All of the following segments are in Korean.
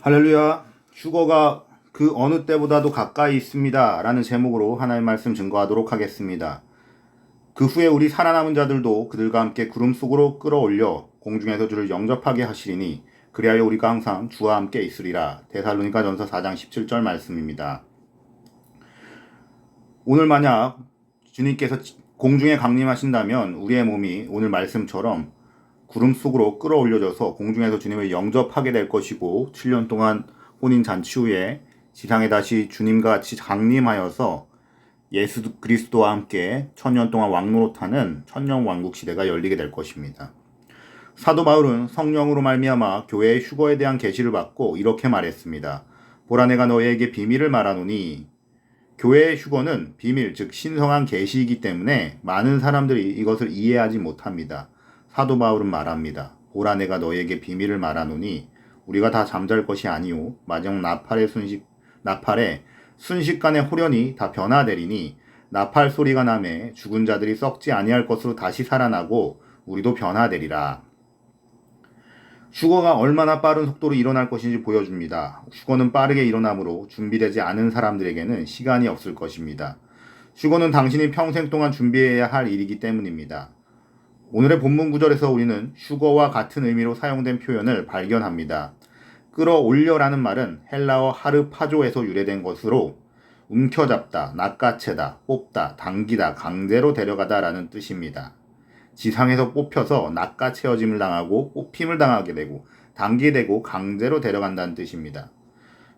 할렐루야. 휴거가 그 어느 때보다도 가까이 있습니다. 라는 제목으로 하나님의 말씀 증거하도록 하겠습니다. 그 후에 우리 살아남은 자들도 그들과 함께 구름 속으로 끌어올려 공중에서 주를 영접하게 하시리니 그리하여 우리가 항상 주와 함께 있으리라. 데살로니가전서 4장 17절 말씀입니다. 오늘 만약 주님께서 공중에 강림하신다면 우리의 몸이 오늘 말씀처럼 구름 속으로 끌어올려져서 공중에서 주님을 영접하게 될 것이고 7년 동안 혼인 잔치 후에 지상에 다시 주님과 같이 강림하여서 예수 그리스도와 함께 천년 동안 왕노릇하는 천년 왕국 시대가 열리게 될 것입니다. 사도 바울은 성령으로 말미암아 교회의 휴거에 대한 계시를 받고 이렇게 말했습니다. 보라 내가 너희에게 비밀을 말하노니 교회의 휴거는 비밀 즉 신성한 계시이기 때문에 많은 사람들이 이것을 이해하지 못합니다. 사도 바울은 말합니다. 보라 내가 너희에게 비밀을 말하노니 우리가 다 잠잘 것이 아니오 마지막 나팔에 순식간에 호련히 다 변화되리니 나팔 소리가 나매 죽은 자들이 썩지 아니할 것으로 다시 살아나고 우리도 변화되리라. 휴거가 얼마나 빠른 속도로 일어날 것인지 보여줍니다. 휴거는 빠르게 일어나므로 준비되지 않은 사람들에게는 시간이 없을 것입니다. 휴거는 당신이 평생 동안 준비해야 할 일이기 때문입니다. 오늘의 본문 구절에서 우리는 휴거와 같은 의미로 사용된 표현을 발견합니다. 끌어올려라는 말은 헬라어 하르파조에서 유래된 것으로 움켜잡다, 낚아채다, 뽑다, 당기다, 강제로 데려가다 라는 뜻입니다. 지상에서 뽑혀서 낚아채어짐을 당하고 뽑힘을 당하게 되고 당기되고 강제로 데려간다는 뜻입니다.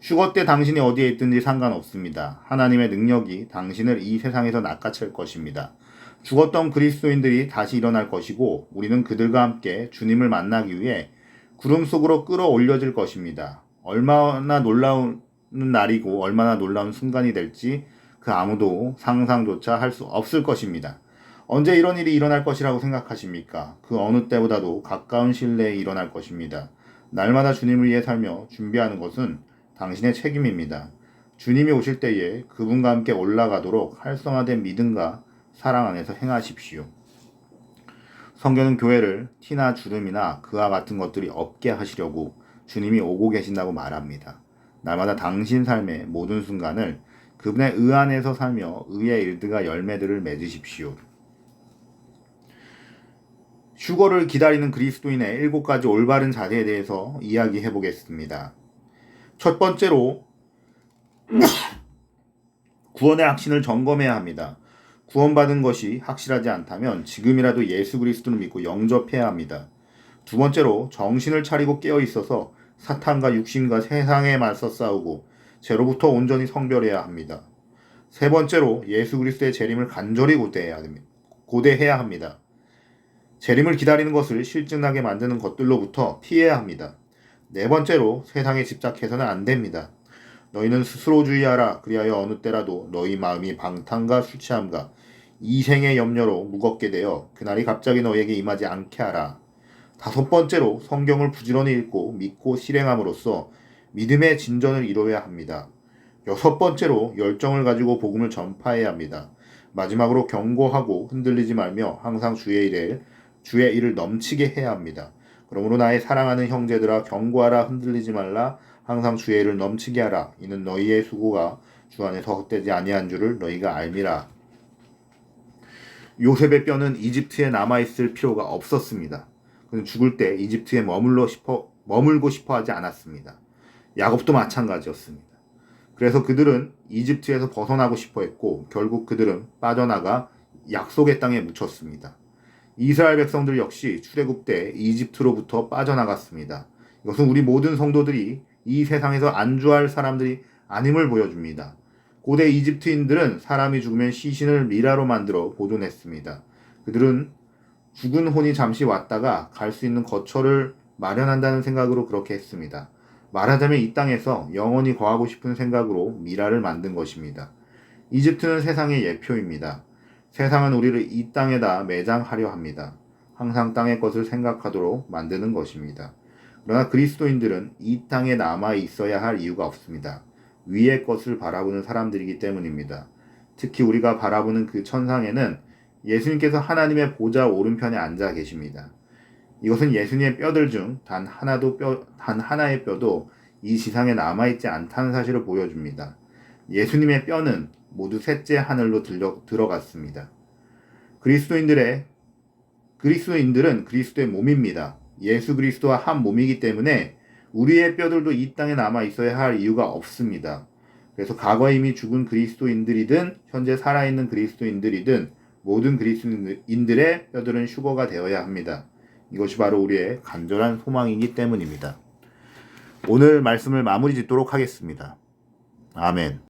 휴거 때 당신이 어디에 있든지 상관없습니다. 하나님의 능력이 당신을 이 세상에서 낚아챌 것입니다. 죽었던 그리스도인들이 다시 일어날 것이고 우리는 그들과 함께 주님을 만나기 위해 구름 속으로 끌어올려질 것입니다. 얼마나 놀라운 날이고 얼마나 놀라운 순간이 될지 그 아무도 상상조차 할 수 없을 것입니다. 언제 이런 일이 일어날 것이라고 생각하십니까? 그 어느 때보다도 가까운 시일 내에 일어날 것입니다. 날마다 주님을 위해 살며 준비하는 것은 당신의 책임입니다. 주님이 오실 때에 그분과 함께 올라가도록 활성화된 믿음과 사랑 안에서 행하십시오. 성경은 교회를 티나 주름이나 그와 같은 것들이 없게 하시려고 주님이 오고 계신다고 말합니다. 날마다 당신 삶의 모든 순간을 그분의 의 안에서 살며 의의 일들과 열매들을 맺으십시오. 휴거를 기다리는 그리스도인의 7가지 올바른 자세에 대해서 이야기해 보겠습니다. 첫 번째로 구원의 확신을 점검해야 합니다. 구원받은 것이 확실하지 않다면 지금이라도 예수 그리스도를 믿고 영접해야 합니다. 두 번째로 정신을 차리고 깨어 있어서 사탄과 육신과 세상에 맞서 싸우고 죄로부터 온전히 성별해야 합니다. 세 번째로 예수 그리스도의 재림을 간절히 고대해야 합니다. 재림을 기다리는 것을 실증나게 만드는 것들로부터 피해야 합니다. 네 번째로 세상에 집착해서는 안 됩니다. 너희는 스스로주의하라. 그리하여 어느 때라도 너희 마음이 방탕과 술취함과 이생의 염려로 무겁게 되어 그날이 갑자기 너희에게 임하지 않게 하라. 다섯 번째로 성경을 부지런히 읽고 믿고 실행함으로써 믿음의 진전을 이루어야 합니다. 여섯 번째로 열정을 가지고 복음을 전파해야 합니다. 마지막으로 경고하고 흔들리지 말며 항상 주의 일을 넘치게 해야 합니다. 그러므로 나의 사랑하는 형제들아 경고하라. 흔들리지 말라. 항상 주의 일을 넘치게 하라. 이는 너희의 수고가 주 안에서 헛되지 아니한 줄을 너희가 알미라. 요셉의 뼈는 이집트에 남아있을 필요가 없었습니다. 그는 죽을 때 이집트에 머물고 싶어 하지 않았습니다. 야곱도 마찬가지였습니다. 그래서 그들은 이집트에서 벗어나고 싶어 했고 결국 그들은 빠져나가 약속의 땅에 묻혔습니다. 이스라엘 백성들 역시 출애굽 때 이집트로부터 빠져나갔습니다. 이것은 우리 모든 성도들이 이 세상에서 안주할 사람들이 아님을 보여줍니다. 고대 이집트인들은 사람이 죽으면 시신을 미라로 만들어 보존했습니다. 그들은 죽은 혼이 잠시 왔다가 갈 수 있는 거처를 마련한다는 생각으로 그렇게 했습니다. 말하자면 이 땅에서 영원히 거하고 싶은 생각으로 미라를 만든 것입니다. 이집트는 세상의 예표입니다. 세상은 우리를 이 땅에다 매장하려 합니다. 항상 땅의 것을 생각하도록 만드는 것입니다. 그러나 그리스도인들은 이 땅에 남아 있어야 할 이유가 없습니다. 위의 것을 바라보는 사람들이기 때문입니다. 특히 우리가 바라보는 그 천상에는 예수님께서 하나님의 보좌 오른편에 앉아 계십니다. 이것은 예수님의 뼈들 중 단 하나의 뼈도 이 지상에 남아있지 않다는 사실을 보여줍니다. 예수님의 뼈는 모두 셋째 하늘로 들어갔습니다. 그리스도인들은 그리스도의 몸입니다. 예수 그리스도와 한 몸이기 때문에 우리의 뼈들도 이 땅에 남아 있어야 할 이유가 없습니다. 그래서 과거에 이미 죽은 그리스도인들이든 현재 살아있는 그리스도인들이든 모든 그리스도인들의 뼈들은 휴거가 되어야 합니다. 이것이 바로 우리의 간절한 소망이기 때문입니다. 오늘 말씀을 마무리 짓도록 하겠습니다. 아멘.